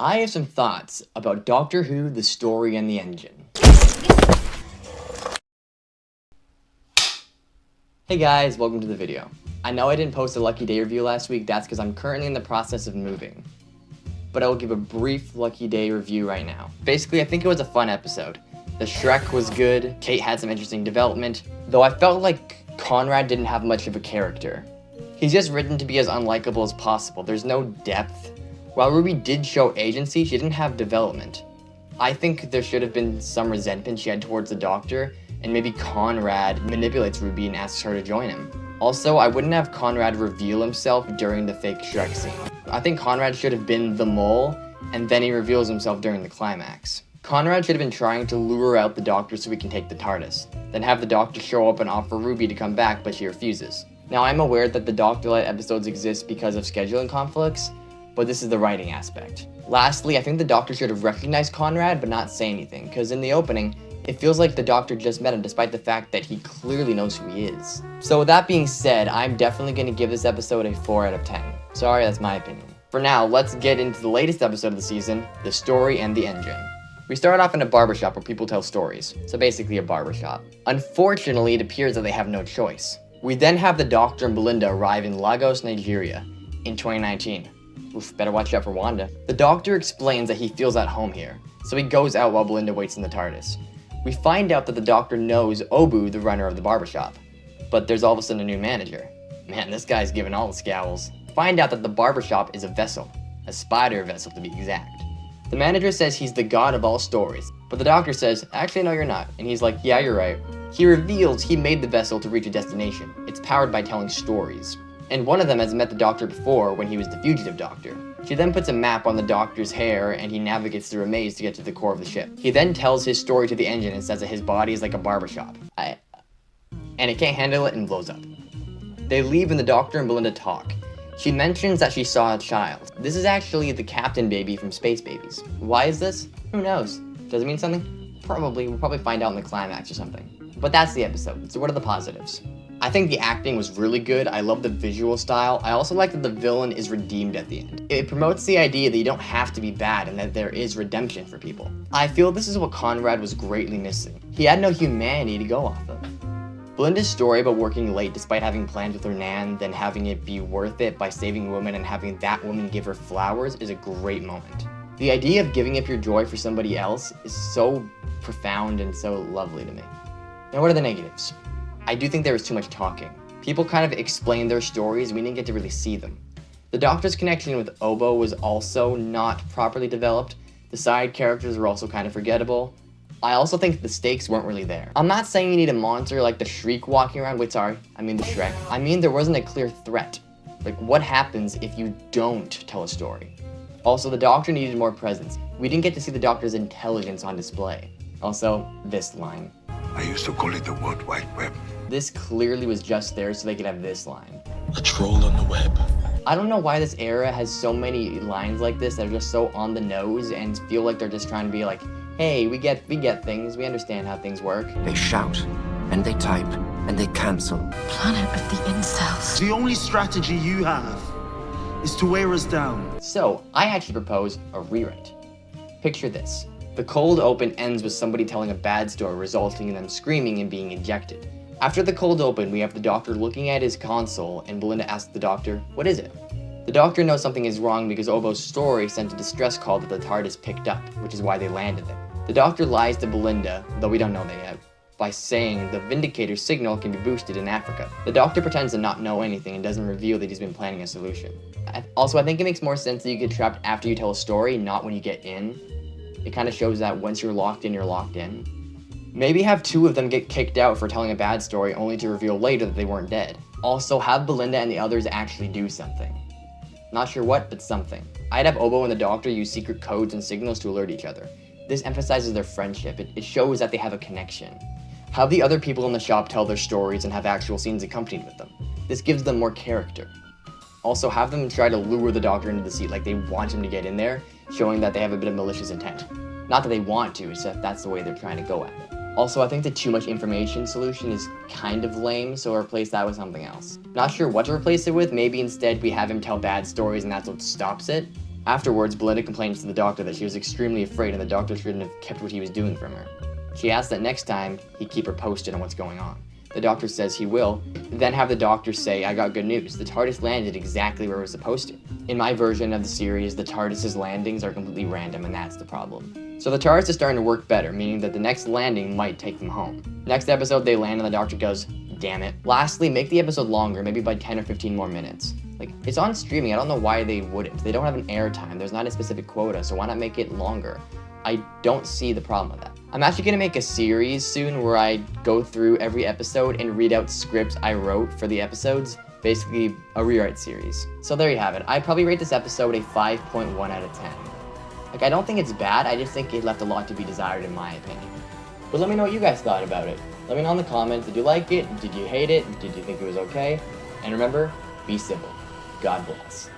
I have some thoughts about Doctor Who, the story, and the engine. Hey guys, welcome to the video. I know I didn't post a Lucky Day review last week, that's because I'm currently in the process of moving. But I will give a brief Lucky Day review right now. Basically, I think it was a fun episode. The Shrek was good, Kate had some interesting development, though I felt like Conrad didn't have much of a character. He's just written to be as unlikable as possible, there's no depth. While Ruby did show agency, she didn't have development. I think there should have been some resentment she had towards the Doctor, and maybe Conrad manipulates Ruby and asks her to join him. Also, I wouldn't have Conrad reveal himself during the fake Shrek scene. I think Conrad should have been the mole, and then he reveals himself during the climax. Conrad should have been trying to lure out the Doctor so he can take the TARDIS, then have the Doctor show up and offer Ruby to come back, but she refuses. Now, I'm aware that the Doctor-led episodes exist because of scheduling conflicts, but this is the writing aspect. Lastly, I think the Doctor should have recognized Conrad but not say anything, because in the opening, it feels like the Doctor just met him despite the fact that he clearly knows who he is. So with that being said, I'm definitely going to give this episode a 4 out of 10. Sorry, that's my opinion. For now, let's get into the latest episode of the season, the story and the engine. We start off in a barbershop where people tell stories, so basically a barbershop. Unfortunately, it appears that they have no choice. We then have the Doctor and Belinda arrive in Lagos, Nigeria, in 2019. Oof, better watch out for Wanda. The Doctor explains that he feels at home here, so he goes out while Belinda waits in the TARDIS. We find out that the Doctor knows Obu, the runner of the barbershop, but there's all of a sudden a new manager. Man, this guy's giving all the scowls. Find out that the barbershop is a vessel, a spider vessel to be exact. The manager says he's the god of all stories, but the Doctor says, actually no you're not, and he's like, yeah you're right. He reveals he made the vessel to reach a destination. It's powered by telling stories. And one of them has met the Doctor before when he was the fugitive Doctor. She then puts a map on the Doctor's hair and he navigates through a maze to get to the core of the ship. He then tells his story to the engine and says that his body is like a barbershop. And it can't handle it and blows up. They leave and the Doctor and Belinda talk. She mentions that she saw a child. This is actually the Captain baby from Space Babies. Why is this? Who knows? Does it mean something? Probably. We'll probably find out in the climax or something. But that's the episode. So what are the positives? I think the acting was really good. I love the visual style. I also like that the villain is redeemed at the end. It promotes the idea that you don't have to be bad and that there is redemption for people. I feel this is what Conrad was greatly missing. He had no humanity to go off of. Belinda's story about working late despite having plans with her nan, then having it be worth it by saving a woman and having that woman give her flowers is a great moment. The idea of giving up your joy for somebody else is so profound and so lovely to me. Now what are the negatives? I do think there was too much talking. People kind of explained their stories, we didn't get to really see them. The Doctor's connection with Obo was also not properly developed. The side characters were also kind of forgettable. I also think the stakes weren't really there. I'm not saying you need a monster like the Shriek walking around, the Shrek. I mean there wasn't a clear threat. Like what happens if you don't tell a story? Also, the Doctor needed more presence. We didn't get to see the Doctor's intelligence on display. Also, this line. I used to call it the World Wide Web. This clearly was just there so they could have this line. A troll on the web. I don't know why this era has so many lines like this that are just so on the nose and feel like they're just trying to be like, hey, we get things, we understand how things work. They shout, and they type, and they cancel. Planet of the incels. The only strategy you have is to wear us down. So, I actually propose a rewrite. Picture this. The cold open ends with somebody telling a bad story, resulting in them screaming and being ejected. After the cold open, we have the Doctor looking at his console, and Belinda asks the Doctor, what is it? The Doctor knows something is wrong because Obo's story sent a distress call that the TARDIS picked up, which is why they landed there. The Doctor lies to Belinda, though we don't know that yet, by saying the Vindicator's signal can be boosted in Africa. The Doctor pretends to not know anything and doesn't reveal that he's been planning a solution. Also, I think it makes more sense that you get trapped after you tell a story, not when you get in. It kind of shows that once you're locked in, you're locked in. Maybe have two of them get kicked out for telling a bad story only to reveal later that they weren't dead. Also, have Belinda and the others actually do something. Not sure what, but something. I'd have Obo and the Doctor use secret codes and signals to alert each other. This emphasizes their friendship. It shows that they have a connection. Have the other people in the shop tell their stories and have actual scenes accompanied with them. This gives them more character. Also, have them try to lure the Doctor into the seat like they want him to get in there, showing that they have a bit of malicious intent. Not that they want to, it's that that's the way they're trying to go at it. Also, I think the too much information solution is kind of lame, so replace that with something else. Not sure what to replace it with, maybe instead we have him tell bad stories and that's what stops it. Afterwards, Belinda complains to the doctor that she was extremely afraid and the doctor shouldn't have kept what he was doing from her. She asks that next time he keep her posted on what's going on. The doctor says he will, then have the doctor say, "I got good news. The TARDIS landed exactly where it was supposed to." In my version of the series, the TARDIS's landings are completely random, and that's the problem. So the TARDIS is starting to work better, meaning that the next landing might take them home. Next episode, they land and the doctor goes, "Damn it." Lastly, make the episode longer, maybe by 10 or 15 more minutes. Like, it's on streaming, I don't know why they wouldn't. They don't have an airtime, there's not a specific quota, so why not make it longer? I don't see the problem with that. I'm actually gonna make a series soon where I go through every episode and read out scripts I wrote for the episodes, basically a rewrite series. So there you have it. I'd probably rate this episode a 5.1 out of 10. Like, I don't think it's bad, I just think it left a lot to be desired in my opinion. But let me know what you guys thought about it. Let me know in the comments, did you like it? Did you hate it? Did you think it was okay? And remember, be civil. God bless.